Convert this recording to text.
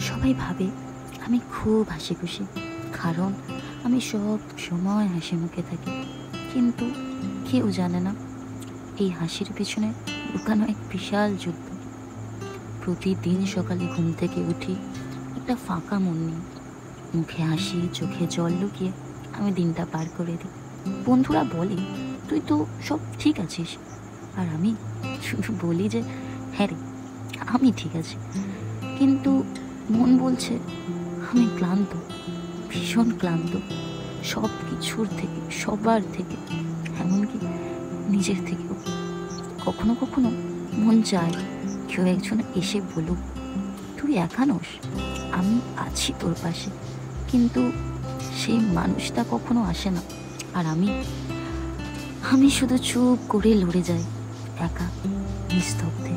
সবাই ভাবে আমি খুব হাসি খুশি, কারণ আমি সব সময় হাসি মুখে থাকি। কিন্তু কেউ জানে না এই হাসির পিছনে লুকানো এক বিশাল যুদ্ধ। প্রতিদিন সকালে ঘুম থেকে উঠি একটা ফাঁকা মন নিয়ে, মুখে হাসি, চোখে জল লুকিয়ে আমি দিনটা পার করে দিই। বন্ধুরা বলে, তুই তো সব ঠিক আছিস, আর আমি শুধু বলি যে হ্যাঁ রে, আমি ঠিক আছি। কিন্তু মন বলছে আমি ক্লান্ত, ভীষণ ক্লান্ত, সব কিছুর থেকে, সবার থেকে, এমনকি নিজের থেকেও। কখনো কখনো মন চায় কেউ একজন এসে বলুক, তুই একা নোস, আমি আছি তোর পাশে। কিন্তু সেই মানুষটা কখনো আসে না, আর আমি শুধু চুপ করে লড়ে যাই, একা, নিস্তব্ধে।